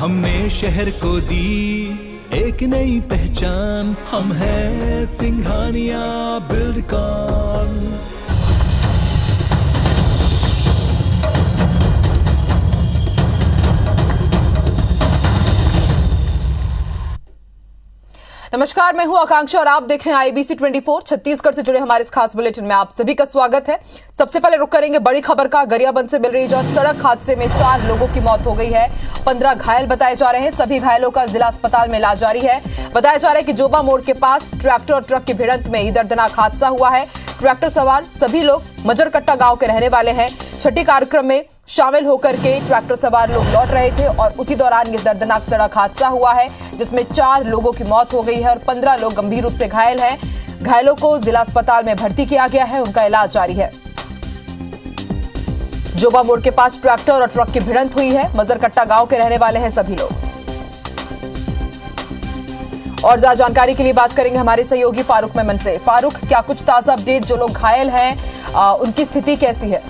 हमने शहर को दी एक नई पहचान, हम हैं सिंघानिया बिल्डकॉन। नमस्कार, मैं हूं आकांक्षा और आप देख रहे हैं IBC 24 छत्तीसगढ़ से जुड़े हमारे इस खास बुलेटिन में आप सभी का स्वागत है। सबसे पहले रुक करेंगे बड़ी खबर का। गरियाबंद से मिल रही जहां सड़क हादसे में 4 लोगों की मौत हो गई है, 15 घायल बताए जा रहे हैं। सभी घायलों का जिला अस्पताल में इलाज जारी है। बताया जा रहा है कि जोबा मोड़ के पास ट्रैक्टर और ट्रक की भिड़ंत में ये दर्दनाक हादसा हुआ है। ट्रैक्टर सवार सभी लोग मजरकट्टा गांव के रहने वाले हैं। छठी कार्यक्रम में शामिल होकर के ट्रैक्टर सवार लोग लौट रहे थे और उसी दौरान ये दर्दनाक सड़क हादसा हुआ है, जिसमें 4 लोगों की मौत हो गई है और 15 लोग गंभीर रूप से घायल हैं। घायलों को जिला अस्पताल में भर्ती किया गया है, उनका इलाज जारी है। जोबा मोड़ के पास ट्रैक्टर और ट्रक की भिड़ंत हुई है। मजरकट्टा गांव के रहने वाले हैं सभी लोग। और ज्यादा जानकारी के लिए बात करेंगे हमारे सहयोगी फारूक मेमन से। फारूक, क्या कुछ ताजा अपडेट? जो लोग घायल हैं उनकी स्थिति कैसी है?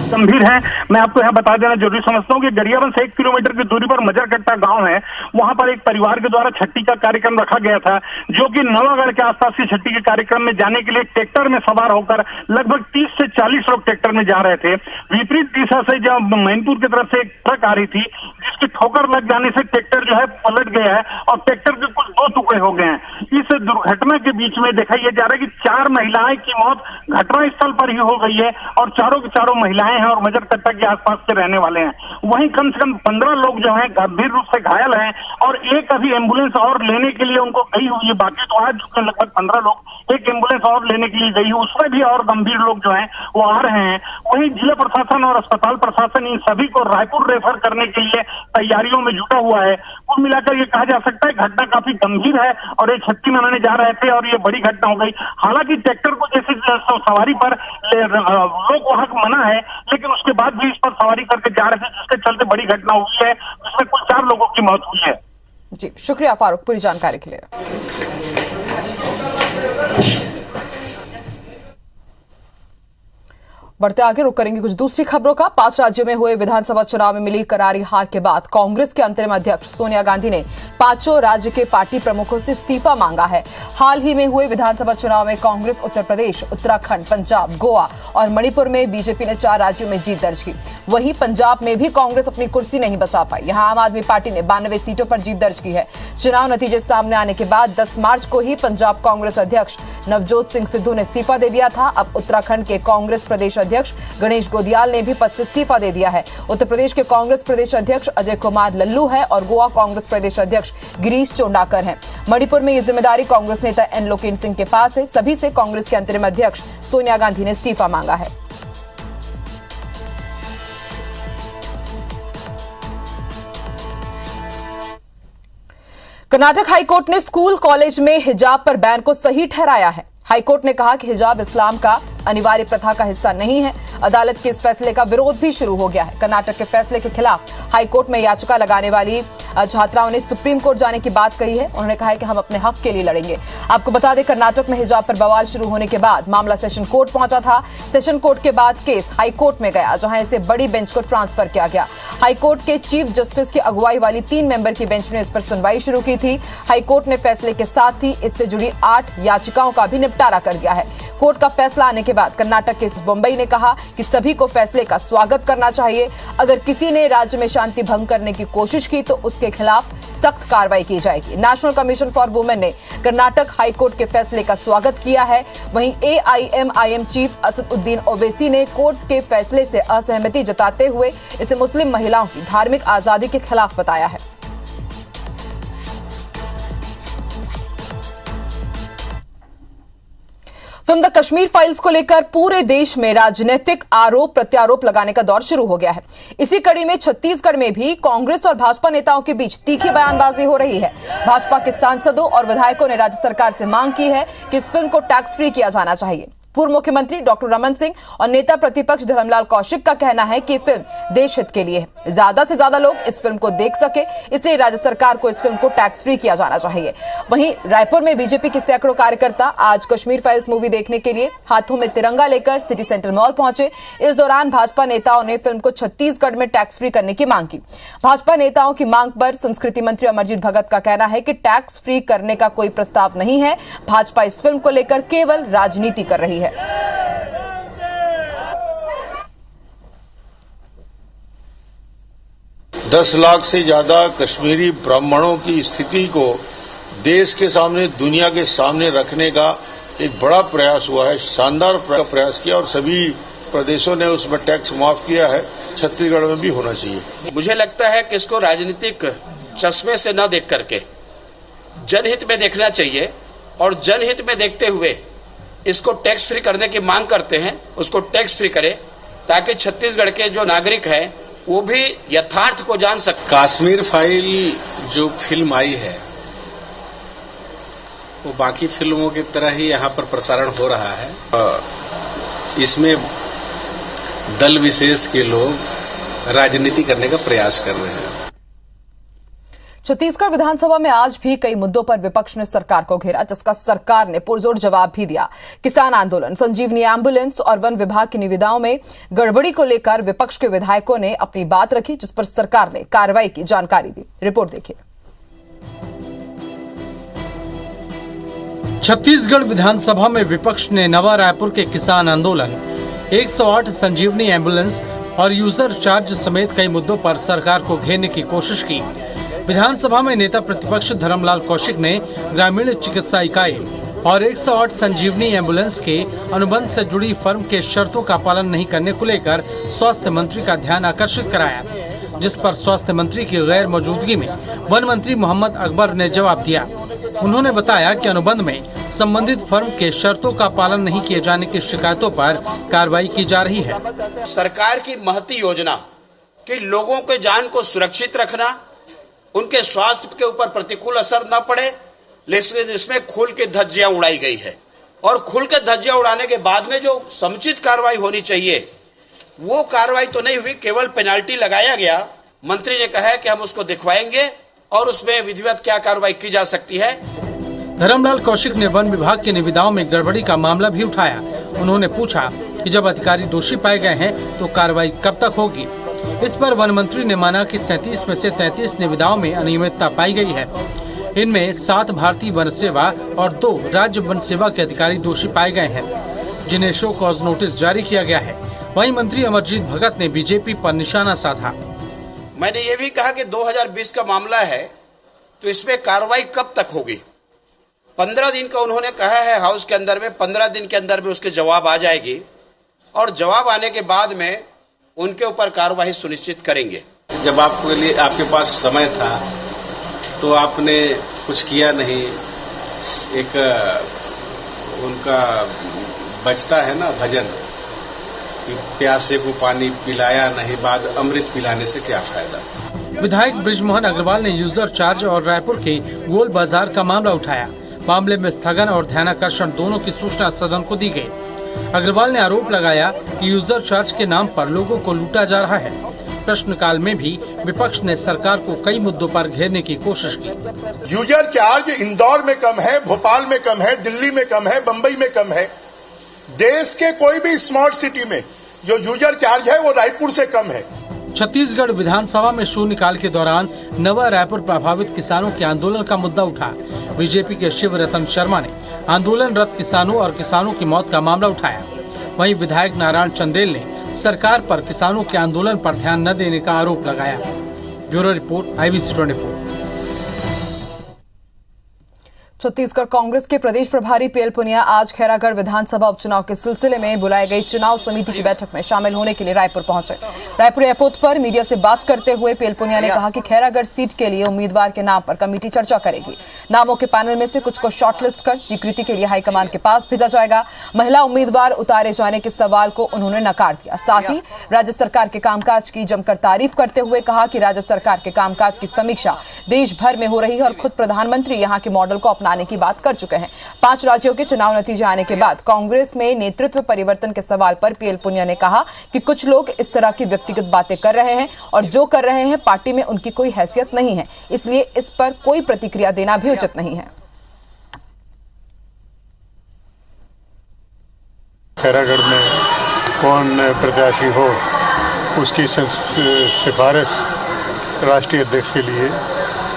गंभीर है। मैं आपको यहाँ बता देना जरूरी समझता हूँ कि गरियाबंद से 1 किलोमीटर की दूरी पर मजरकट्टा गांव है। वहां पर एक परिवार के द्वारा छठी का कार्यक्रम रखा गया था, जो कि नवागढ़ के आसपास की छठी के कार्यक्रम में जाने के लिए ट्रैक्टर में सवार होकर लगभग 30 से 40 लोग ट्रैक्टर में जा रहे थे। विपरीत दिशा से जब मैनपुर की तरफ से एक ट्रक आ रही थी, जिसकी ठोकर लग जाने से ट्रैक्टर जो है पलट गया है और ट्रैक्टर के कुछ 2 टुकड़े हो गए हैं। इस दुर्घटना के बीच में देखा यह जा रहा है कि 4 महिलाएं की मौत घटनास्थल पर ही हो गई है और चारों की चारों महिलाएं हैं और मजरकट्टा के आसपास के रहने वाले हैं। वहीं कम से कम 15 लोग जो हैं गंभीर रूप से घायल हैं और एक अभी एम्बुलेंस और लेने के लिए उनको गई हुई है। बाकी तो आ चुके हैं लगभग 15 लोग। एक एम्बुलेंस और लेने के लिए गई है, उसमें भी और गंभीर लोग जो हैं वो आ रहे हैं। वहीं जिला प्रशासन और अस्पताल प्रशासन इन सभी को रायपुर रेफर करने के लिए तैयारियों में जुटा हुआ है। कुल मिलाकर ये कहा जा सकता है घटना काफी गंभीर है और ये छठी मनाने जा रहे थे और ये बड़ी घटना हो गई। हालांकि ट्रैक्टर को जैसे सवारी पर लोग वहां मना है, लेकिन उसके बाद भी इस पर सवारी करके जा रहे थे, जिसके चलते बड़ी घटना हुई है, जिसमें कुल 4 लोगों की मौत हुई है। जी, शुक्रिया फारूक पूरी जानकारी के लिए। बढ़ते आगे रुक करेंगे कुछ दूसरी खबरों का। 5 राज्यों में हुए विधानसभा चुनाव में मिली करारी हार के बाद कांग्रेस के अंतरिम अध्यक्ष सोनिया गांधी ने 5 राज्य के पार्टी प्रमुखों से इस्तीफा मांगा है। हाल ही में हुए विधानसभा चुनाव में कांग्रेस उत्तर प्रदेश, उत्तराखंड, पंजाब, गोवा और मणिपुर में बीजेपी ने 4 राज्यों में जीत दर्ज की। वहीं पंजाब में भी कांग्रेस अपनी कुर्सी नहीं बचा पाई। यहां आम आदमी पार्टी ने 92 सीटों पर जीत दर्ज की है। चुनाव नतीजे सामने आने के बाद 10 मार्च को ही पंजाब कांग्रेस अध्यक्ष नवजोत सिंह सिद्धू ने इस्तीफा दे दिया था। अब उत्तराखंड के कांग्रेस प्रदेश अध्यक्ष गणेश गोदियाल ने भी पद से इस्तीफा दे दिया है। उत्तर प्रदेश के कांग्रेस प्रदेश अध्यक्ष अजय कुमार लल्लू है और गोवा कांग्रेस प्रदेश अध्यक्ष गिरीश चोंडाकर हैं। मणिपुर में ये जिम्मेदारी कांग्रेस नेता एन लोकेन सिंह के पास है। सभी से कांग्रेस के अंतरिम अध्यक्ष सोनिया गांधी ने इस्तीफा मांगा है। कर्नाटक हाईकोर्ट ने स्कूल कॉलेज में हिजाब पर बैन को सही ठहराया है। हाईकोर्ट ने कहा कि हिजाब इस्लाम का अनिवार्य प्रथा का हिस्सा नहीं है। अदालत के इस फैसले का विरोध भी शुरू हो गया है। कर्नाटक के फैसले के खिलाफ हाईकोर्ट में याचिका लगाने वाली छात्राओं ने सुप्रीम कोर्ट जाने की बात कही है। उन्होंने कहा है कि हम अपने हक के लिए लड़ेंगे। आपको बता दें, कर्नाटक में हिजाब पर बवाल शुरू होने के बाद मामला सेशन कोर्ट पहुंचा था। सेशन कोर्ट के बाद केस हाईकोर्ट में गया, जहां इसे बड़ी बेंच को ट्रांसफर किया गया। हाईकोर्ट के चीफ जस्टिस की अगुवाई वाली 3 मेंबर की बेंच ने इस पर सुनवाई शुरू की थी। हाईकोर्ट ने फैसले के साथ ही इससे जुड़ी 8 याचिकाओं का भी निपटारा कर दिया है। कोर्ट का फैसला आने के बाद कर्नाटक के मुंबई ने कहा कि सभी को फैसले का स्वागत करना चाहिए। अगर किसी ने राज्य में शांति भंग करने की कोशिश की तो उसके खिलाफ सख्त कार्रवाई की जाएगी। नेशनल कमीशन फॉर वुमेन ने कर्नाटक हाईकोर्ट के फैसले का स्वागत किया है। वहीं AIMIM चीफ असदुद्दीन ओवैसी ने कोर्ट के फैसले से असहमति जताते हुए इसे मुस्लिम महिलाओं की धार्मिक आजादी के खिलाफ बताया है। फिल्म द कश्मीर फाइल्स को लेकर पूरे देश में राजनीतिक आरोप प्रत्यारोप लगाने का दौर शुरू हो गया है। इसी कड़ी में छत्तीसगढ़ में भी कांग्रेस और भाजपा नेताओं के बीच तीखी बयानबाजी हो रही है। भाजपा के सांसदों और विधायकों ने राज्य सरकार से मांग की है कि इस फिल्म को टैक्स फ्री किया जाना चाहिए। पूर्व मुख्यमंत्री डॉक्टर रमन सिंह और नेता प्रतिपक्ष धर्मलाल कौशिक का कहना है कि फिल्म देश हित के लिए है। ज्यादा से ज्यादा लोग इस फिल्म को देख सके, इसलिए राज्य सरकार को इस फिल्म को टैक्स फ्री किया जाना चाहिए। वहीं रायपुर में बीजेपी के सैकड़ों कार्यकर्ता आज कश्मीर फाइल्स मूवी देखने के लिए हाथों में तिरंगा लेकर सिटी सेंटर मॉल पहुंचे। इस दौरान भाजपा नेताओं ने फिल्म को छत्तीसगढ़ में टैक्स फ्री करने की मांग की। भाजपा नेताओं की मांग पर संस्कृति मंत्री अमरजीत भगत का कहना है कि टैक्स फ्री करने का कोई प्रस्ताव नहीं है। भाजपा इस फिल्म को लेकर केवल राजनीति कर रही है। 10 लाख से ज्यादा कश्मीरी ब्राह्मणों की स्थिति को देश के सामने, दुनिया के सामने रखने का एक बड़ा प्रयास हुआ है, शानदार प्रयास किया और सभी प्रदेशों ने उसमें टैक्स माफ किया है। छत्तीसगढ़ में भी होना चाहिए। मुझे लगता है कि इसको राजनीतिक चश्मे से न देख करके जनहित में देखना चाहिए और जनहित में देखते हुए इसको टैक्स फ्री करने की मांग करते हैं, उसको टैक्स फ्री करें ताकि छत्तीसगढ़ के जो नागरिक हैं वो भी यथार्थ को जान सके। कश्मीर फाइल जो फिल्म आई है वो बाकी फिल्मों की तरह ही यहाँ पर प्रसारण हो रहा है। इसमें दल विशेष के लोग राजनीति करने का प्रयास कर रहे हैं। छत्तीसगढ़ विधानसभा में आज भी कई मुद्दों पर विपक्ष ने सरकार को घेरा, जिसका सरकार ने पुरजोर जवाब भी दिया। किसान आंदोलन, संजीवनी एम्बुलेंस और वन विभाग की निविदाओं में गड़बड़ी को लेकर विपक्ष के विधायकों ने अपनी बात रखी, जिस पर सरकार ने कार्रवाई की जानकारी दी। रिपोर्ट देखिए। छत्तीसगढ़ विधानसभा में विपक्ष ने नवा रायपुर के किसान आंदोलन, 108 संजीवनी एम्बुलेंस और यूजर चार्ज समेत कई मुद्दों पर सरकार को घेरने की कोशिश की। विधानसभा में नेता प्रतिपक्ष धर्मलाल कौशिक ने ग्रामीण चिकित्सा इकाई और 108 संजीवनी एम्बुलेंस के अनुबंध से जुड़ी फर्म के शर्तों का पालन नहीं करने को लेकर स्वास्थ्य मंत्री का ध्यान आकर्षित कराया, जिस पर स्वास्थ्य मंत्री की गैर मौजूदगी में वन मंत्री मोहम्मद अकबर ने जवाब दिया। उन्होंने बताया कि अनुबंध में संबंधित फर्म के शर्तों का पालन नहीं किए जाने की शिकायतों पर कार्रवाई की जा रही है। सरकार की महती योजना कि लोगों के जान को सुरक्षित रखना, उनके स्वास्थ्य के ऊपर प्रतिकूल असर न पड़े, लेकिन इसमें खुल के धज्जियां उड़ाई गई है और खुल के धज्जियां उड़ाने के बाद में जो समुचित कार्रवाई होनी चाहिए वो कार्रवाई तो नहीं हुई, केवल पेनाल्टी लगाया गया। मंत्री ने कहा है कि हम उसको दिखवाएंगे और उसमें विधिवत क्या कार्रवाई की जा सकती है। धर्मलाल कौशिक ने वन विभाग की निविदाओं में गड़बड़ी का मामला भी उठाया। उन्होंने पूछा कि जब अधिकारी दोषी पाए गए हैं तो कार्रवाई कब तक होगी। इस पर वन मंत्री ने माना कि 37 में से 33 निविदाओं में अनियमितता पाई गई है। इनमें 7 भारतीय वन सेवा और 2 राज्य वन सेवा के अधिकारी दोषी पाए गए हैं, जिन्हें शो कॉज नोटिस जारी किया गया है। वहीं मंत्री अमरजीत भगत ने बीजेपी पर निशाना साधा। मैंने ये भी कहा कि 2020 का मामला है तो इसमें कार्रवाई कब तक होगी। 15 दिन का उन्होंने कहा है हाउस के अंदर में, 15 दिन के अंदर में उसके जवाब आ जाएगी और जवाब आने के बाद में उनके ऊपर कार्रवाई सुनिश्चित करेंगे। जब आपके पास समय था तो आपने कुछ किया नहीं। एक उनका बचता है ना भजन कि प्यासे को पानी पिलाया नहीं, बाद अमृत पिलाने से क्या फायदा। विधायक बृजमोहन अग्रवाल ने यूजर चार्ज और रायपुर के गोल बाजार का मामला उठाया। मामले में स्थगन और ध्यानाकर्षण दोनों की सूचना सदन को दी गई। अग्रवाल ने आरोप लगाया कि यूजर चार्ज के नाम पर लोगों को लूटा जा रहा है। प्रश्नकाल में भी विपक्ष ने सरकार को कई मुद्दों पर घेरने की कोशिश की। यूजर चार्ज इंदौर में कम है, भोपाल में कम है, दिल्ली में कम है, बंबई में कम है। देश के कोई भी स्मार्ट सिटी में जो यूजर चार्ज है वो रायपुर से कम है। छत्तीसगढ़ विधानसभा में शून्यकाल के दौरान नवा रायपुर प्रभावित किसानों के आंदोलन का मुद्दा उठा। बीजेपी के शिव रतन शर्मा ने आंदोलनरत किसानों और किसानों की मौत का मामला उठाया। वहीं विधायक नारायण चंदेल ने सरकार पर किसानों के आंदोलन पर ध्यान न देने का आरोप लगाया। Bureau report, IBC 24। Chhattisgarh Congress के प्रदेश प्रभारी पीएल पुनिया आज खैरागढ़ विधानसभा उपचुनाव के सिलसिले में बुलाई गई चुनाव समिति की बैठक में शामिल होने के लिए रायपुर पहुंचे। रायपुर एयरपोर्ट पर मीडिया से बात करते हुए पीएल पुनिया ने कहा कि खैरागढ़ सीट के लिए उम्मीदवार के नाम पर कमेटी चर्चा करेगी। नामों के पैनल में से कुछ को शॉर्टलिस्ट कर स्वीकृति के लिए हाईकमान के पास भेजा जाएगा। महिला उम्मीदवार उतारे जाने के सवाल को उन्होंने नकार दिया। साथ ही राज्य सरकार के कामकाज की जमकर तारीफ करते हुए कहा कि राज्य सरकार के कामकाज की समीक्षा देश भर में हो रही है और खुद प्रधानमंत्री यहाँ के मॉडल को अपनाने लाने की बात कर चुके हैं। 5 राज्यों के चुनाव नतीजे आने के बाद कांग्रेस में नेतृत्व परिवर्तन के सवाल पर पीएल पुनिया ने कहा कि कुछ लोग इस तरह की व्यक्तिगत बातें कर रहे हैं और जो कर रहे हैं पार्टी में उनकी कोई हैसियत नहीं है, इसलिए इस पर कोई प्रतिक्रिया देना भी उचित नहीं है। खैरागढ़ में कौन प्रत्याशी हो उसकी सिफारिश राष्ट्रीय अध्यक्ष के लिए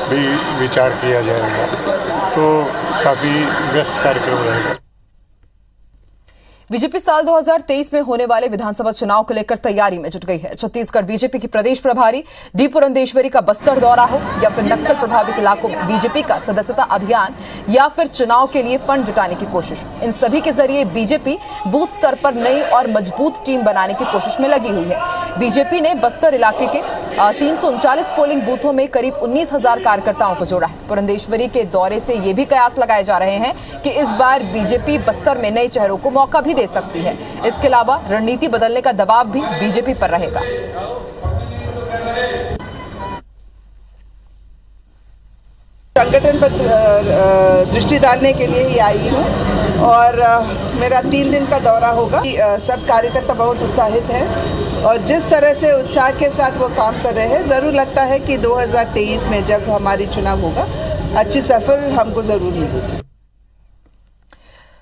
भी विचार किया जाएगा, तो काफ़ी व्यस्त कार्यक्रम रहेगा। बीजेपी साल 2023 में होने वाले विधानसभा चुनाव को लेकर तैयारी में जुट गई है। छत्तीसगढ़ बीजेपी की प्रदेश प्रभारी डी पुरंदेश्वरी का बस्तर दौरा हो या फिर नक्सल प्रभावित इलाकों में बीजेपी का सदस्यता अभियान या फिर चुनाव के लिए फंड जुटाने की कोशिश, इन सभी के जरिए बीजेपी बूथ स्तर पर नई और मजबूत टीम बनाने की कोशिश में लगी हुई है। बीजेपी ने बस्तर इलाके के 339 पोलिंग बूथों में करीब 19,000 कार्यकर्ताओं को जोड़ा है। पुरंदेश्वरी के दौरे से ये भी कयास लगाए जा रहे हैं कि इस बार बीजेपी बस्तर में नए चेहरों को मौका भी दे सकती है। इसके अलावा रणनीति बदलने का दबाव भी बीजेपी पर रहेगा। संगठन पर दृष्टि डालने के लिए ही आई हूँ और मेरा 3 दिन का दौरा होगा। सब कार्यकर्ता बहुत उत्साहित है और जिस तरह से उत्साह के साथ वो काम कर रहे हैं, ज़रूर लगता है कि 2023 में जब हमारी चुनाव होगा अच्छी सफल हमको ज़रूर मिलेगी।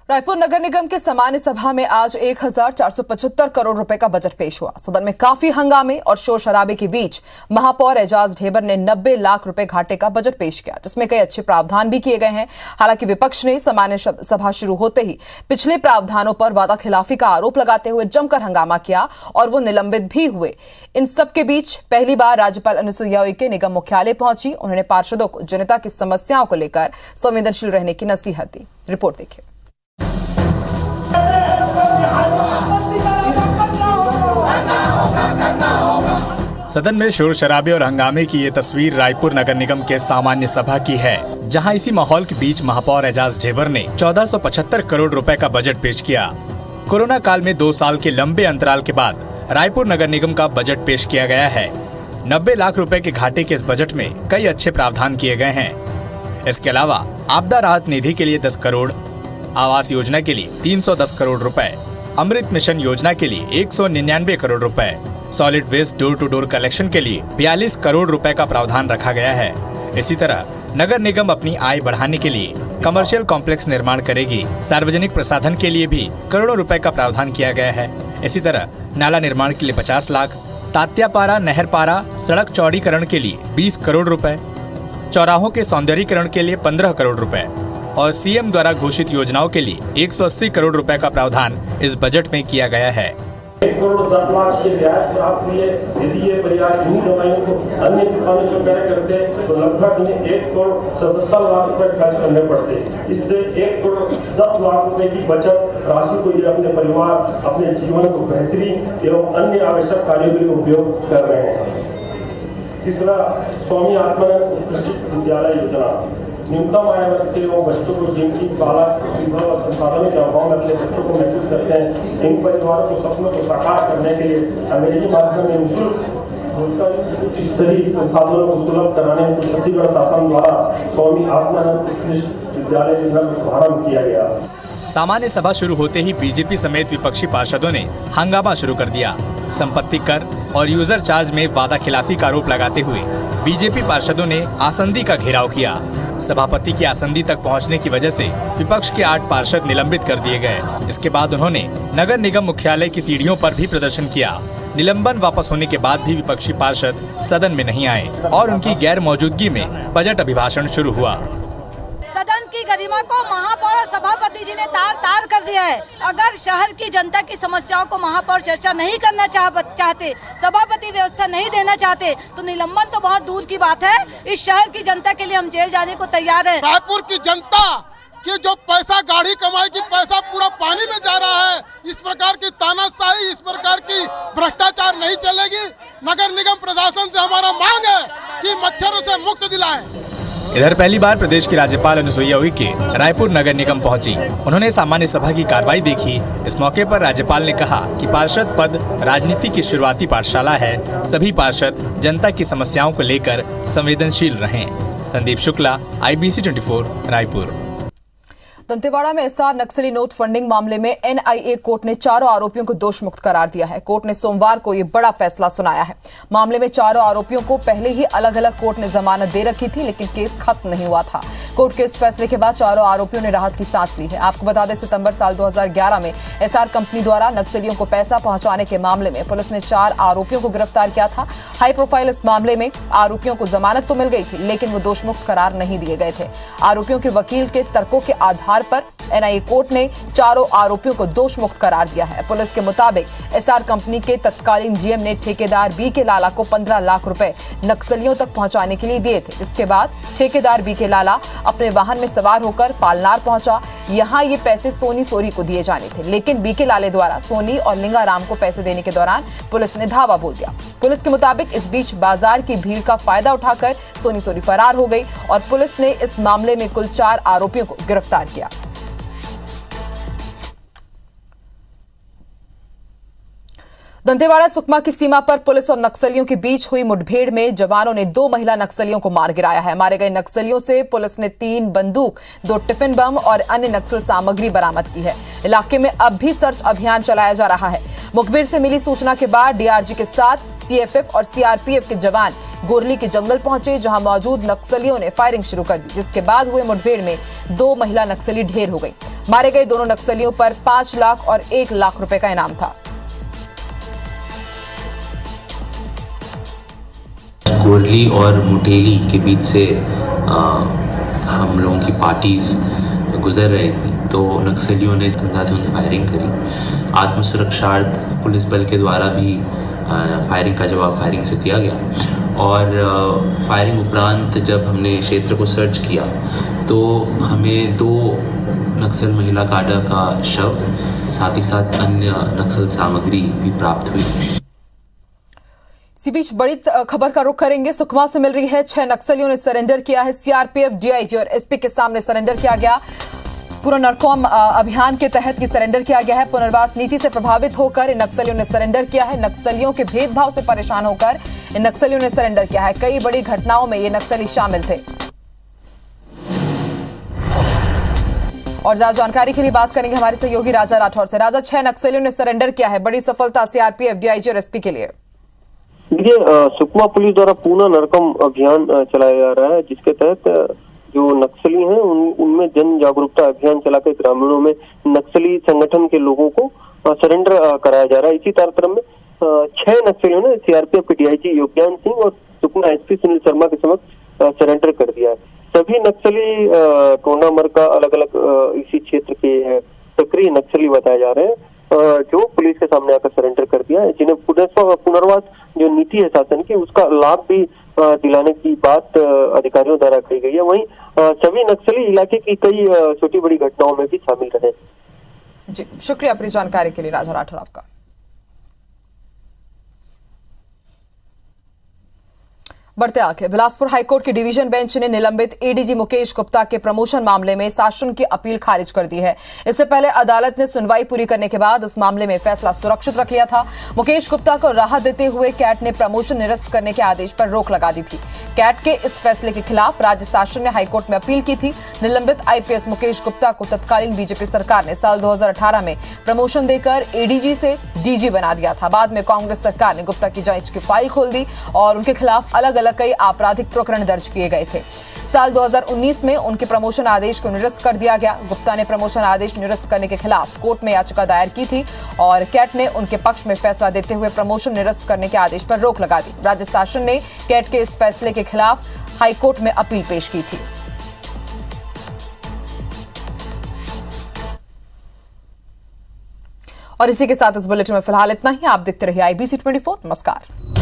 रायपुर नगर निगम के सामान्य सभा में आज 1,475 करोड़ रुपए का बजट पेश हुआ। सदन में काफी हंगामे और शोर शराबे के बीच महापौर एजाज ढेबर ने 90 लाख रुपए घाटे का बजट पेश किया, जिसमें कई अच्छे प्रावधान भी किए गए हैं। हालांकि विपक्ष ने सामान्य सभा शुरू होते ही पिछले प्रावधानों पर वादाखिलाफी का आरोप लगाते हुए जमकर हंगामा किया और वो निलंबित भी हुए। इन सब के बीच पहली बार राज्यपाल अनुसुईया उइके निगम मुख्यालय पहुंची। उन्होंने पार्षदों को जनता की समस्याओं को लेकर संवेदनशील रहने की नसीहत दी। रिपोर्ट देखिए। सदन में शोर शराबे और हंगामे की ये तस्वीर रायपुर नगर निगम के सामान्य सभा की है, जहां इसी माहौल के बीच महापौर एजाज ढेबर ने 1475 करोड़ रुपए का बजट पेश किया। कोरोना काल में 2 साल के लंबे अंतराल के बाद रायपुर नगर निगम का बजट पेश किया गया है। 90 लाख रुपए के घाटे के इस बजट में कई अच्छे प्रावधान किए गए हैं। इसके अलावा आपदा राहत निधि के लिए 10 करोड़, आवास योजना के लिए 310 करोड़ रुपए, अमृत मिशन योजना के लिए 199 करोड़ रुपए, solid waste door to door collection के लिए 42 करोड़ रुपए का प्रावधान रखा गया है। इसी तरह नगर निगम अपनी आय बढ़ाने के लिए कमर्शियल कॉम्प्लेक्स निर्माण करेगी। सार्वजनिक प्रसाधन के लिए भी करोड़ों रुपए का प्रावधान किया गया है। इसी तरह नाला निर्माण के लिए 50 लाख, तात्यापारा नहर पारा सड़क चौड़ीकरण के लिए 20 करोड़ रुपए, चौराहों के सौंदर्यीकरण के लिए 15 करोड़ रुपए और सीएम द्वारा घोषित योजनाओं के लिए 180 करोड़ रुपए का प्रावधान इस बजट में किया गया है। 1 करोड़ 10 लाख के रियायत प्राप्त हुई है। यदि ये परिवार इन्हीं दवाइयों को अन्य दुकानों से क्रय करते तो लगभग इन्हें 1 करोड़ 77 लाख रुपए खर्च करने पड़ते। इससे 1 करोड़ 10 लाख रुपए की बचत राशि को ये अपने परिवार, अपने जीवन को बेहतरी एवं अन्य आवश्यक कार्यों के लिए उपयोग कर रहे हैं। तीसरा, स्वामी आत्मानंद उत्कृष्ट विद्यालय योजना। न्यूनतम आय वर्ग के एवं बच्चों को जिनकी बालक सुविधा और संसाधनों के अभाव में अपने बच्चों को महसूस करते हैं, इन परिवारों को सपनों को साकार करने के लिए अंग्रेजी माध्यम में निःशुल्क उच्च स्तरीय संसाधनों को सुलभ कराने को छत्तीसगढ़ शासन द्वारा स्वामी आत्मानंद उत्कृष्ट विद्यालय योजना का शुभारंभ किया गया। सामान्य सभा शुरू होते ही बीजेपी समेत विपक्षी पार्षदों ने हंगामा शुरू कर दिया। संपत्ति कर और यूजर चार्ज में वादा खिलाफी का आरोप लगाते हुए बीजेपी पार्षदों ने आसंदी का घेराव किया। सभापति की आसंदी तक पहुंचने की वजह से विपक्ष के 8 पार्षद निलंबित कर दिए गए। इसके बाद उन्होंने नगर निगम मुख्यालय की सीढ़ियों पर भी प्रदर्शन किया। निलंबन वापस होने के बाद भी विपक्षी पार्षद सदन में नहीं आए और उनकी गैर मौजूदगी में बजट अभिभाषण शुरू हुआ। सदन की गरिमा को महापौर और सभापति जी ने तार कर दिया है। अगर शहर की जनता की समस्याओं को महापौर चर्चा नहीं करना चाहते, सभापति व्यवस्था नहीं देना चाहते, तो निलंबन तो बहुत दूर की बात है। इस शहर की जनता के लिए हम जेल जाने को तैयार है। रायपुर की जनता की जो पैसा गाड़ी कमाई की पैसा पूरा पानी में जा रहा है, इस प्रकार की तानाशाही, इस प्रकार की भ्रष्टाचार नहीं चलेगी। नगर निगम प्रशासन से हमारा मांग है कि मच्छरों से मुक्त दिलाएं। इधर पहली बार प्रदेश की राज्यपाल अनुसुईया उइके रायपुर नगर निगम पहुंची। उन्होंने सामान्य सभा की कार्रवाई देखी। इस मौके पर राज्यपाल ने कहा कि पार्षद पद राजनीति की शुरुआती पाठशाला है। सभी पार्षद जनता की समस्याओं को लेकर संवेदनशील रहें। संदीप शुक्ला, IBC 24, रायपुर। दंतेवाड़ा में एसआर नक्सली नोट फंडिंग मामले में एनआईए कोर्ट ने चारों आरोपियों को दोष मुक्त करार दिया है। कोर्ट ने सोमवार को ये बड़ा फैसला सुनाया है। मामले में चारों आरोपियों को पहले ही अलग अलग कोर्ट ने जमानत दे रखी थी, लेकिन केस खत्म नहीं हुआ था। कोर्ट के इस फैसले के बाद चारों आरोपियों ने राहत की सांस ली है। आपको बता दें, सितंबर साल 2011 में एसआर कंपनी द्वारा नक्सलियों को पैसा पहुंचाने के मामले में पुलिस ने 4 आरोपियों को गिरफ्तार किया था। हाई प्रोफाइल इस मामले में आरोपियों को जमानत तो मिल गई थी, लेकिन वो दोषमुक्त करार नहीं दिए गए थे। आरोपियों के वकील के तर्कों के आधार पर एनआईए कोर्ट ने चारों आरोपियों को दोष मुक्त करार दिया है। पुलिस के मुताबिक एसआर कंपनी के तत्कालीन जीएम ने ठेकेदार बीके लाला को 15 लाख रुपए नक्सलियों तक पहुंचाने के लिए दिए थे। इसके बाद ठेकेदार बीके लाला अपने वाहन में सवार होकर पालनार पहुंचा। यहां ये पैसे सोनी सोरी को दिए जाने थे, लेकिन बीके लाले द्वारा सोनी और लिंगाराम को पैसे देने के दौरान पुलिस ने धावा बोल दिया। पुलिस के मुताबिक इस बीच बाजार की भीड़ का फायदा उठाकर सोनी सोरी फरार हो गई और पुलिस ने इस मामले में कुल 4 आरोपियों को गिरफ्तार किया। दंतेवाड़ा सुकमा की सीमा पर पुलिस और नक्सलियों के बीच हुई मुठभेड़ में जवानों ने 2 महिला नक्सलियों को मार गिराया है। मारे गए नक्सलियों से पुलिस ने 3 बंदूक, 2 टिफिन बम और अन्य नक्सल सामग्री बरामद की है। इलाके में अब भी सर्च अभियान चलाया जा रहा है। मुखबिर से मिली सूचना के बाद डीआरजी के साथ सीएफएफ और सीआरपीएफ के जवान गोरली के जंगल पहुंचे, जहां मौजूद नक्सलियों ने फायरिंग शुरू कर दी, जिसके बाद हुए मुठभेड़ में 2 महिला नक्सली ढेर हो गई। मारे गए दोनों नक्सलियों पर 5 लाख और 1 लाख रुपए का इनाम था। गोरली और मुटेली के बीच से हम लोगों की पार्टीज गुजर रहे थी, तो नक्सलियों ने अंधाधुंध फायरिंग करी। आत्मसुरक्षार्थ पुलिस बल के द्वारा भी फायरिंग का जवाब फायरिंग से दिया गया और फायरिंग उपरांत जब हमने क्षेत्र को सर्च किया तो हमें 2 नक्सल महिला काडर का शव, साथ ही साथ अन्य नक्सल सामग्री भी प्राप्त हुई। इसी बीच बड़ी खबर का रुख करेंगे। सुकमा से मिल रही है 6 नक्सलियों ने सरेंडर किया है। सीआरपीएफ, डीआईजी और एसपी के सामने सरेंडर किया गया। पूरा नरकॉम अभियान के तहत ये सरेंडर किया गया है। पुनर्वास नीति से प्रभावित होकर इन नक्सलियों ने सरेंडर किया है। नक्सलियों के भेदभाव से परेशान होकर इन नक्सलियों ने सरेंडर किया है। कई बड़ी घटनाओं में ये नक्सली शामिल थे। और ज्यादा जानकारी के लिए बात करेंगे हमारे सहयोगी राजा राठौर से। राजा, 6 नक्सलियों ने सरेंडर किया है, बड़ी सफलता सीआरपीएफ, डीआईजी और एसपी के लिए। देखिए, सुकमा पुलिस द्वारा पूर्ण नरकम अभियान चलाया जा रहा है, जिसके तहत जो नक्सली हैं उनमें जन जागरूकता अभियान चलाकर ग्रामीणों में नक्सली संगठन के लोगों को सरेंडर कराया जा रहा है। इसी कार्यक्रम में 6 नक्सलियों ने सीआरपीएफ के डीआईजी योज्ञान सिंह और सुकमा एसपी सुनील शर्मा के समक्ष सरेंडर कर दिया है। सभी नक्सली टोंडामर का अलग अलग इसी क्षेत्र के सक्रिय नक्सली बताए जा रहे हैं, जो पुलिस के सामने आकर सरेंडर कर दिया है, जिन्हें पुनर्वास जो नीति है शासन की, उसका लाभ भी दिलाने की बात अधिकारियों द्वारा कही गई है। वहीं सभी नक्सली इलाके की कई छोटी बड़ी घटनाओं में भी शामिल रहे। जी, शुक्रिया अपनी जानकारी के लिए राजा राठौर आपका। बढ़ते आगे, बिलासपुर हाईकोर्ट की डिवीजन बेंच ने निलंबित एडीजी मुकेश गुप्ता के प्रमोशन मामले में शासन की अपील खारिज कर दी है। इससे पहले अदालत ने सुनवाई पूरी करने के बाद इस मामले में फैसला सुरक्षित रख लिया था। मुकेश गुप्ता को राहत देते हुए कैट ने प्रमोशन निरस्त करने के आदेश पर रोक लगा दी थी। कैट के इस फैसले के खिलाफ राज्य शासन ने हाईकोर्ट में अपील की थी। निलंबित आईपीएस मुकेश गुप्ता को तत्कालीन बीजेपी सरकार ने साल 2018 में प्रमोशन देकर एडीजी से डीजी बना दिया था। बाद में कांग्रेस सरकार ने गुप्ता की जांच की फाइल खोल दी और उनके खिलाफ अलग कई आपराधिक प्रकरण दर्ज किए गए थे। साल 2019 में उनके प्रमोशन आदेश को निरस्त कर दिया गया। गुप्ता ने प्रमोशन आदेश निरस्त करने के खिलाफ कोर्ट में याचिका दायर की थी और कैट ने उनके पक्ष में फैसला देते हुए प्रमोशन निरस्त करने के आदेश पर रोक लगा दी। राज्य शासन ने कैट के इस फैसले के खिलाफ हाईकोर्ट में अपील पेश की थी। और इसी के साथ इस बुलेटिन में फिलहाल इतना ही। आप देखते रहिए IBC 24। नमस्कार।